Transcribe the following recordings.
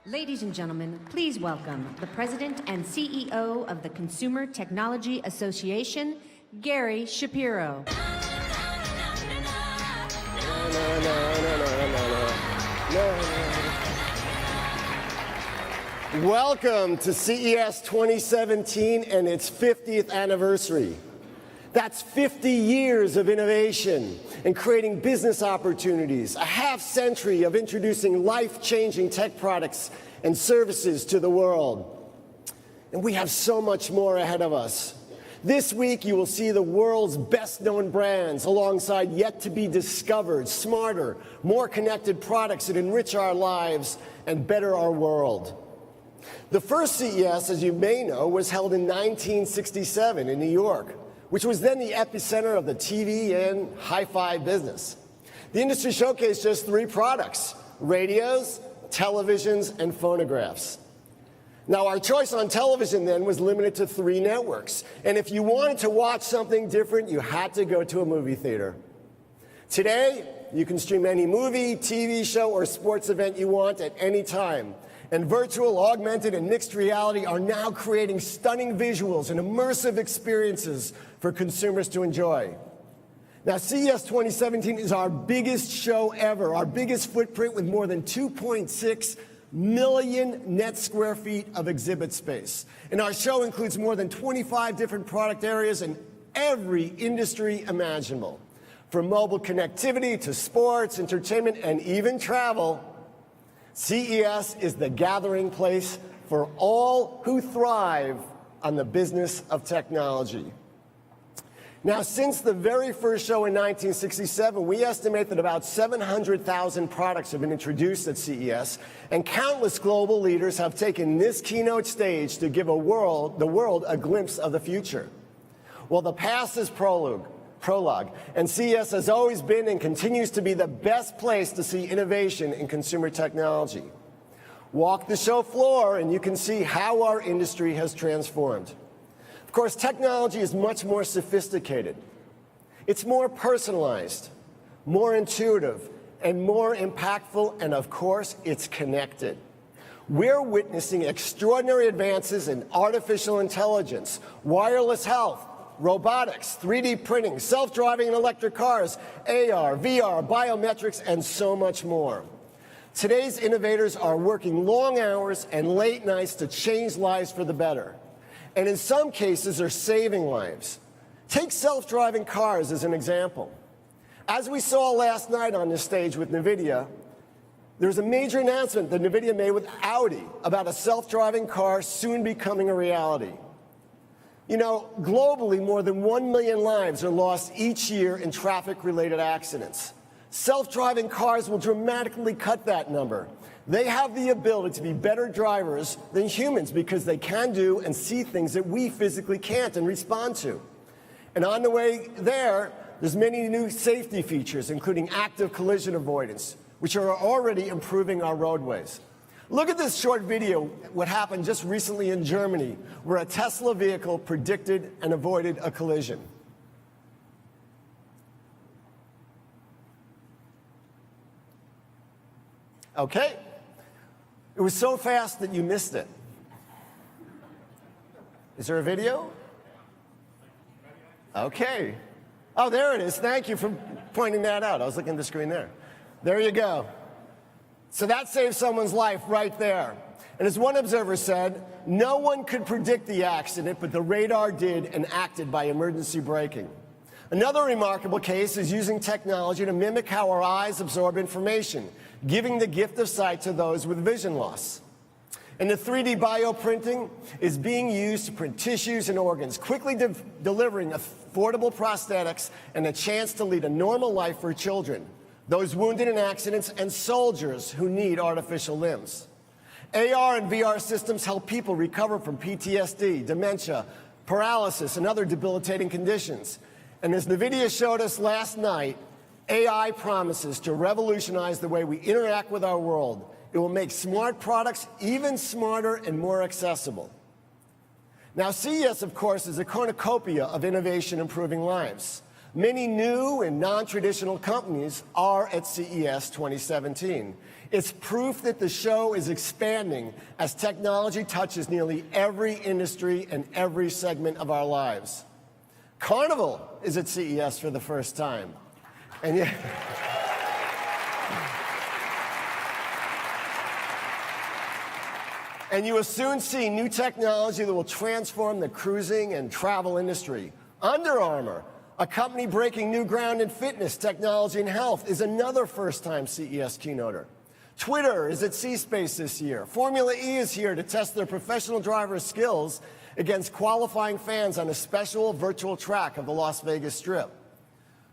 Ladies and gentlemen, please welcome the President and CEO of the Consumer Technology Association, Gary Shapiro. Welcome to CES 2017 and its 50th anniversary. That's 50 years of innovation and creating business opportunities, a half-century of introducing life-changing tech products and services to the world. And we have so much more ahead of us. This week, you will see the world's best-known brands alongside yet-to-be-discovered, smarter, more connected products that enrich our lives and better our world. The first CES, as you may know, was held in 1967 in New York, which was then the epicenter of the TV and hi-fi business. The industry showcased just 3 products: radios, televisions, and phonographs. Now, our choice on television then was limited to 3 networks, and if you wanted to watch something different, you had to go to a movie theater. Today, you can stream any movie, TV show, or sports event you want at any time. And virtual, augmented, and mixed reality are now creating stunning visuals and immersive experiences for consumers to enjoy. Now, CES 2017 is our biggest show ever, our biggest footprint with more than 2.6 million net square feet of exhibit space. And our show includes more than 25 different product areas in every industry imaginable. From mobile connectivity to sports, entertainment, and even travel, CES is the gathering place for all who thrive on the business of technology. Now, since the very first show in 1967, we estimate that about 700,000 products have been introduced at CES, and countless global leaders have taken this keynote stage to give the world a glimpse of the future. Well, the past is prologue, and CES has always been and continues to be the best place to see innovation in consumer technology. Walk the show floor and you can see how our industry has transformed. Of course, technology is much more sophisticated. It's more personalized, more intuitive, and more impactful, and of course, it's connected. We're witnessing extraordinary advances in artificial intelligence, wireless health, robotics, 3D printing, self-driving and electric cars, AR, VR, biometrics, and so much more. Today's innovators are working long hours and late nights to change lives for the better. And in some cases, they're saving lives. Take self-driving cars as an example. As we saw last night on this stage with NVIDIA, there's a major announcement that NVIDIA made with Audi about a self-driving car soon becoming a reality. You know, globally, more than 1 million lives are lost each year in traffic-related accidents. Self-driving cars will dramatically cut that number. They have the ability to be better drivers than humans because they can do and see things that we physically can't and respond to. And on the way there's many new safety features, including active collision avoidance, which are already improving our roadways. Look at this short video, what happened just recently in Germany, where a Tesla vehicle predicted and avoided a collision. Okay. It was so fast that you missed it. Is there a video? Okay. Oh, there it is. Thank you for pointing that out. I was looking at the screen there. There you go. So that saved someone's life right there. And as one observer said, no one could predict the accident, but the radar did and acted by emergency braking. Another remarkable case is using technology to mimic how our eyes absorb information, giving the gift of sight to those with vision loss. And the 3D bioprinting is being used to print tissues and organs, quickly delivering affordable prosthetics and a chance to lead a normal life for children, those wounded in accidents, and soldiers who need artificial limbs. AR and VR systems help people recover from PTSD, dementia, paralysis, and other debilitating conditions. And as NVIDIA showed us last night, AI promises to revolutionize the way we interact with our world. It will make smart products even smarter and more accessible. Now, CES, of course, is a cornucopia of innovation improving lives. Many new and non-traditional companies are at CES 2017. It's proof that the show is expanding as technology touches nearly every industry and every segment of our lives. Carnival is at CES for the first time. And yet, and you will soon see new technology that will transform the cruising and travel industry. Under Armour, a company breaking new ground in fitness, technology, and health, is another first-time CES keynoter. Twitter is at C-Space this year. Formula E is here to test their professional drivers' skills against qualifying fans on a special virtual track of the Las Vegas Strip.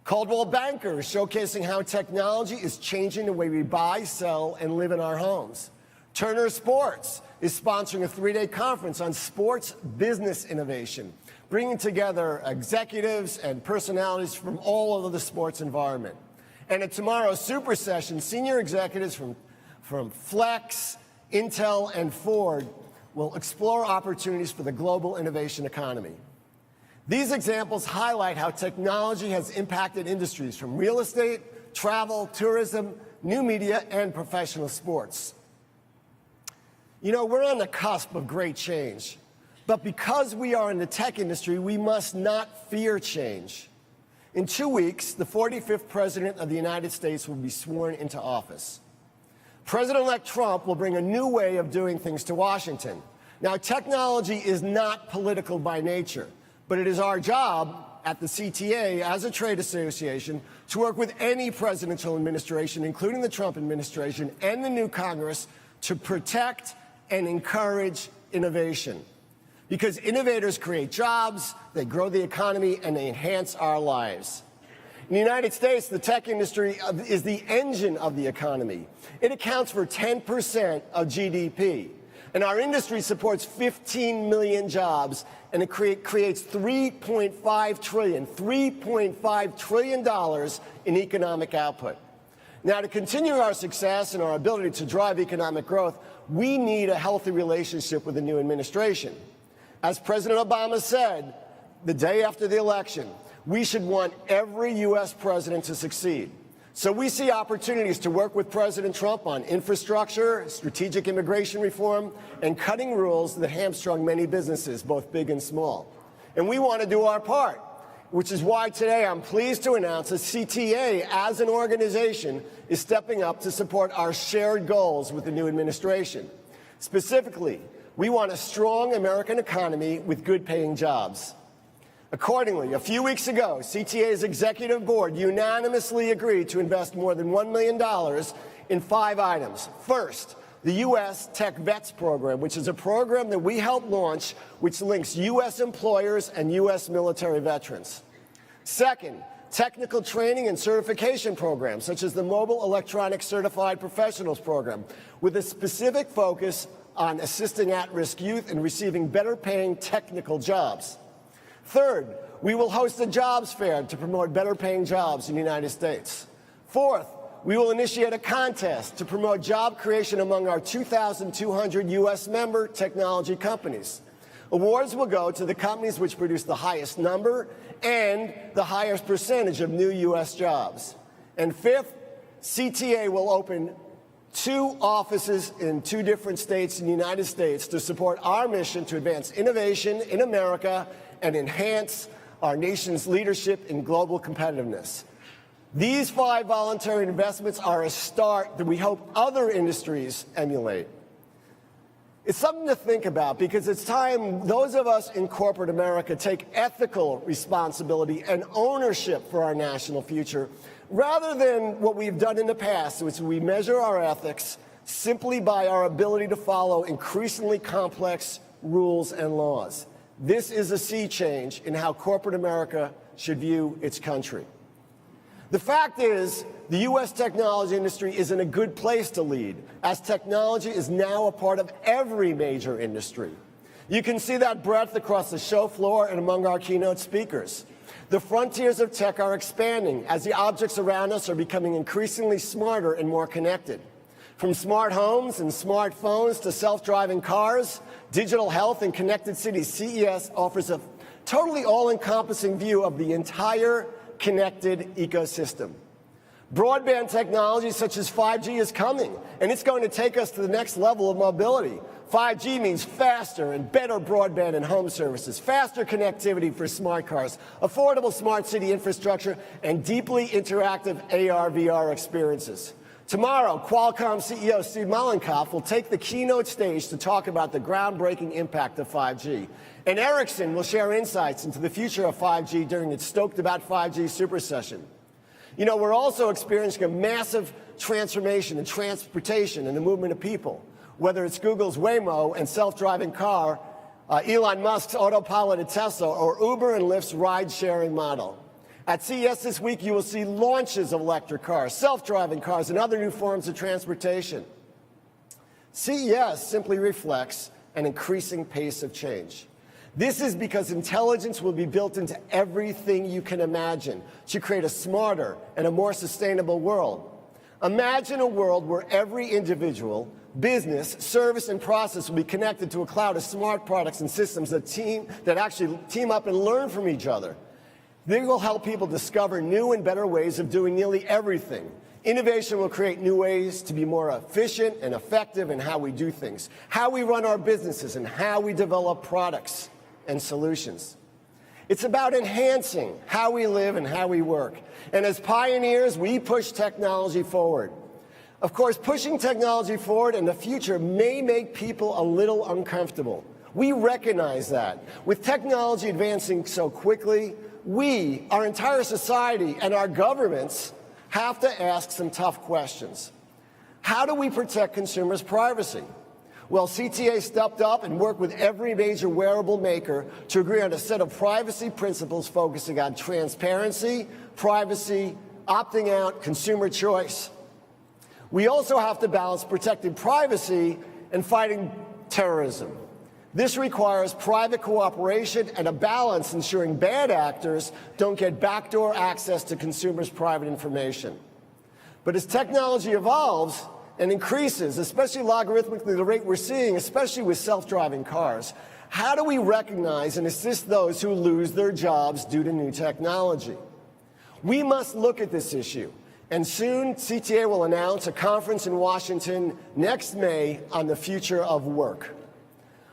Coldwell Banker is showcasing how technology is changing the way we buy, sell, and live in our homes. Turner Sports is sponsoring a 3-day conference on sports business innovation, bringing together executives and personalities from all over the sports environment. And at tomorrow's Super Session, senior executives from Flex, Intel, and Ford will explore opportunities for the global innovation economy. These examples highlight how technology has impacted industries from real estate, travel, tourism, new media, and professional sports. You know, we're on the cusp of great change, but because we are in the tech industry, we must not fear change. In 2 weeks, the 45th President of the United States will be sworn into office. President-elect Trump will bring a new way of doing things to Washington. Now, technology is not political by nature, but it is our job at the CTA, as a trade association, to work with any presidential administration, including the Trump administration and the new Congress, to protect and encourage innovation. Because innovators create jobs, they grow the economy, and they enhance our lives. In the United States, the tech industry is the engine of the economy. It accounts for 10% of GDP. And our industry supports 15 million jobs, and it creates $3.5 trillion in economic output. Now, to continue our success and our ability to drive economic growth, we need a healthy relationship with the new administration. As President Obama said the day after the election, we should want every U.S. president to succeed. So we see opportunities to work with President Trump on infrastructure, strategic immigration reform, and cutting rules that hamstrung many businesses, both big and small. And we want to do our part, which is why today I'm pleased to announce that CTA, as an organization, is stepping up to support our shared goals with the new administration. Specifically, we want a strong American economy with good-paying jobs. Accordingly, a few weeks ago, CTA's executive board unanimously agreed to invest more than $1 million in 5 items. First, the U.S. Tech Vets program, which is a program that we helped launch, which links U.S. employers and U.S. military veterans. Second, technical training and certification programs, such as the Mobile Electronic Certified Professionals program, with a specific focus on assisting at-risk youth in receiving better-paying technical jobs. Third, we will host a jobs fair to promote better-paying jobs in the United States. Fourth, we will initiate a contest to promote job creation among our 2,200 U.S. member technology companies. Awards will go to the companies which produce the highest number and the highest percentage of new U.S. jobs. And fifth, CTA will open 2 offices in 2 different states in the United States to support our mission to advance innovation in America and enhance our nation's leadership in global competitiveness. These 5 voluntary investments are a start that we hope other industries emulate. It's something to think about, because it's time those of us in corporate America take ethical responsibility and ownership for our national future, rather than what we've done in the past, which we measure our ethics simply by our ability to follow increasingly complex rules and laws. This is a sea change in how corporate America should view its country. The fact is, the U.S. technology industry is in a good place to lead, as technology is now a part of every major industry. You can see that breadth across the show floor and among our keynote speakers. The frontiers of tech are expanding as the objects around us are becoming increasingly smarter and more connected. From smart homes and smartphones to self-driving cars, digital health, and connected cities, CES offers a totally all-encompassing view of the entire connected ecosystem. Broadband technology such as 5G is coming, and it's going to take us to the next level of mobility. 5G means faster and better broadband and home services, faster connectivity for smart cars, affordable smart city infrastructure, and deeply interactive AR/VR experiences. Tomorrow, Qualcomm CEO Steve Mollenkopf will take the keynote stage to talk about the groundbreaking impact of 5G. And Ericsson will share insights into the future of 5G during its Stoked About 5G Super Session. You know, we're also experiencing a massive transformation in transportation and the movement of people, whether it's Google's Waymo and self-driving car, Elon Musk's autopiloted Tesla, or Uber and Lyft's ride-sharing model. At CES this week, you will see launches of electric cars, self-driving cars, and other new forms of transportation. CES simply reflects an increasing pace of change. This is because intelligence will be built into everything you can imagine to create a smarter and a more sustainable world. Imagine a world where every individual, business, service, and process will be connected to a cloud of smart products and systems that actually team up and learn from each other. They will help people discover new and better ways of doing nearly everything. Innovation will create new ways to be more efficient and effective in how we do things, how we run our businesses, and how we develop products and solutions. It's about enhancing how we live and how we work. And as pioneers, we push technology forward. Of course, pushing technology forward in the future may make people a little uncomfortable. We recognize that. With technology advancing so quickly, we, our entire society, and our governments have to ask some tough questions. How do we protect consumers' privacy? Well, CTA stepped up and worked with every major wearable maker to agree on a set of privacy principles focusing on transparency, privacy, opting out, consumer choice. We also have to balance protecting privacy and fighting terrorism. This requires private cooperation and a balance ensuring bad actors don't get backdoor access to consumers' private information. But as technology evolves and increases, especially logarithmically the rate we're seeing, especially with self-driving cars, how do we recognize and assist those who lose their jobs due to new technology? We must look at this issue, and soon CTA will announce a conference in Washington next May on the future of work.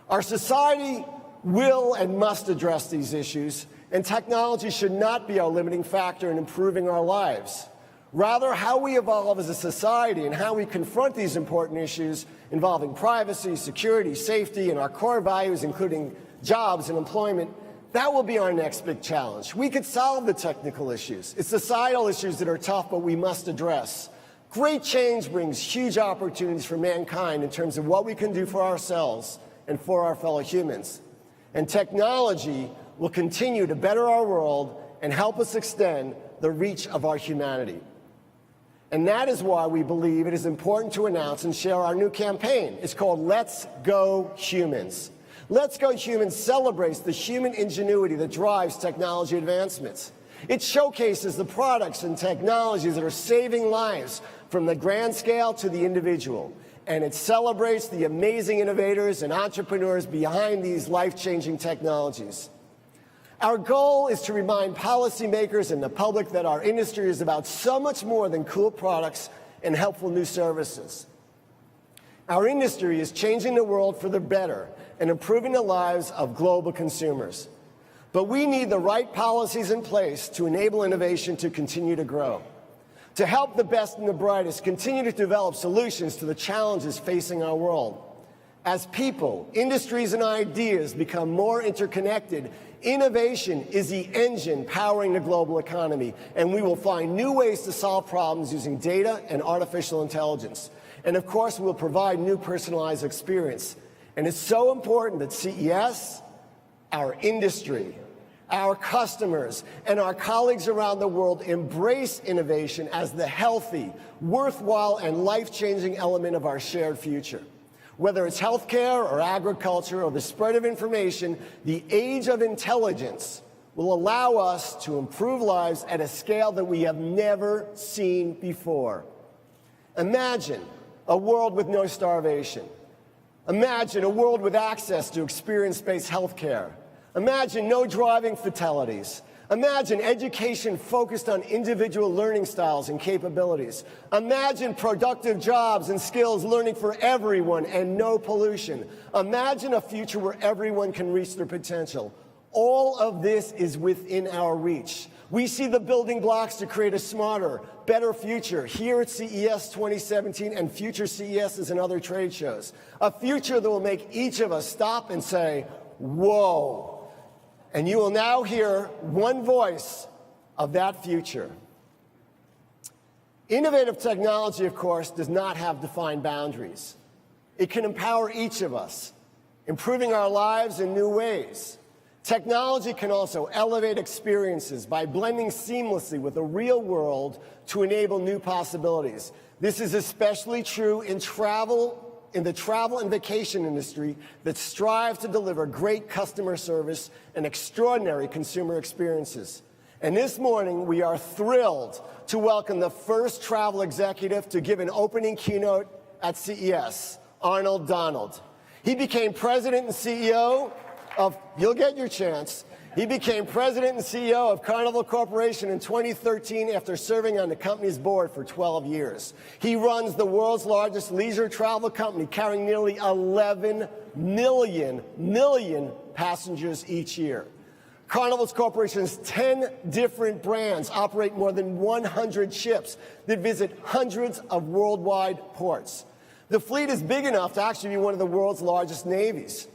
Our society will and must address these issues, and technology should not be our limiting factor in improving our lives. Rather, how we evolve as a society and how we confront these important issues involving privacy, security, safety, and our core values, including jobs and employment, that will be our next big challenge. We could solve the technical issues. It's societal issues that are tough, but we must address. Great change brings huge opportunities for mankind in terms of what we can do for ourselves and for our fellow humans. And technology will continue to better our world and help us extend the reach of our humanity. And that is why we believe it is important to announce and share our new campaign. It's called Let's Go Humans. Let's Go Humans celebrates the human ingenuity that drives technology advancements. It showcases the products and technologies that are saving lives from the grand scale to the individual. And it celebrates the amazing innovators and entrepreneurs behind these life-changing technologies. Our goal is to remind policymakers and the public that our industry is about so much more than cool products and helpful new services. Our industry is changing the world for the better and improving the lives of global consumers. But we need the right policies in place to enable innovation to continue to grow. To help the best and the brightest continue to develop solutions to the challenges facing our world. As people, industries, and ideas become more interconnected, innovation is the engine powering the global economy, and we will find new ways to solve problems using data and artificial intelligence. And of course, we'll provide new personalized experience. And it's so important that CES, our industry, our customers, and our colleagues around the world embrace innovation as the healthy, worthwhile, and life-changing element of our shared future. Whether it's healthcare or agriculture or the spread of information, the age of intelligence will allow us to improve lives at a scale that we have never seen before. Imagine a world with no starvation. Imagine a world with access to experience-based healthcare. Imagine no driving fatalities. Imagine education focused on individual learning styles and capabilities. Imagine productive jobs and skills learning for everyone and no pollution. Imagine a future where everyone can reach their potential. All of this is within our reach. We see the building blocks to create a smarter, better future here at CES 2017 and future CESs and other trade shows. A future that will make each of us stop and say, whoa. And you will now hear one voice of that future. Innovative technology, of course, does not have defined boundaries. It can empower each of us, improving our lives in new ways. Technology can also elevate experiences by blending seamlessly with the real world to enable new possibilities. This is especially true in the travel and vacation industry that strive to deliver great customer service and extraordinary consumer experiences. And this morning, we are thrilled to welcome the first travel executive to give an opening keynote at CES, Arnold Donald. He became president and CEO of, you'll get your chance, he became president and CEO of Carnival Corporation in 2013 after serving on the company's board for 12 years. He runs the world's largest leisure travel company, carrying nearly 11 million passengers each year. Carnival Corporation's 10 different brands operate more than 100 ships that visit hundreds of worldwide ports. The fleet is big enough to actually be one of the world's largest navies.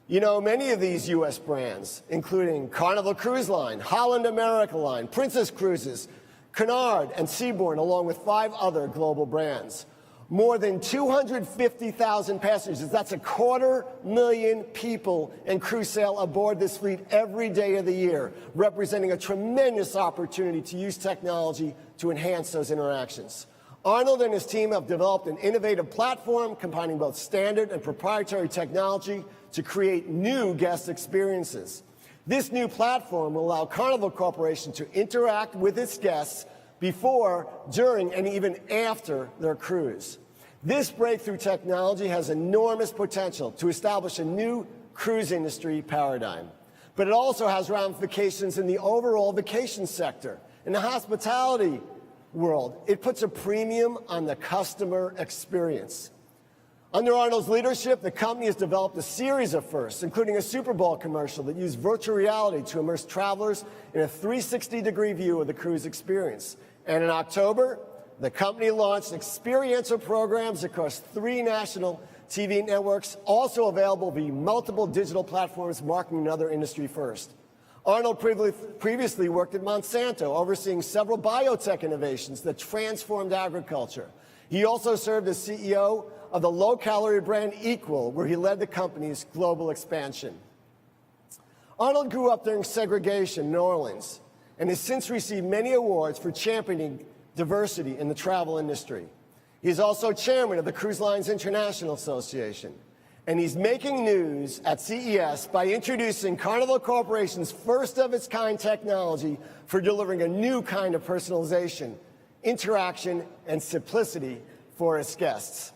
You know, many of these U.S. brands, including Carnival Cruise Line, Holland America Line, Princess Cruises, Cunard, and Seabourn, along with 5 other global brands. More than 250,000 passengers, that's 250,000 people and crew sail aboard this fleet every day of the year, representing a tremendous opportunity to use technology to enhance those interactions. Arnold and his team have developed an innovative platform combining both standard and proprietary technology to create new guest experiences. This new platform will allow Carnival Corporation to interact with its guests before, during, and even after their cruise. This breakthrough technology has enormous potential to establish a new cruise industry paradigm. But it also has ramifications in the overall vacation sector. In the hospitality world, it puts a premium on the customer experience. Under Arnold's leadership, the company has developed a series of firsts, including a Super Bowl commercial that used virtual reality to immerse travelers in a 360-degree view of the cruise experience. And in October, the company launched experiential programs across 3 national TV networks, also available via multiple digital platforms, marking another industry first. Arnold previously worked at Monsanto, overseeing several biotech innovations that transformed agriculture. He also served as CEO of the low-calorie brand Equal, where he led the company's global expansion. Arnold grew up during segregation in New Orleans and has since received many awards for championing diversity in the travel industry. He's also chairman of the Cruise Lines International Association. And he's making news at CES by introducing Carnival Corporation's first-of-its-kind technology for delivering a new kind of personalization, interaction, and simplicity for its guests.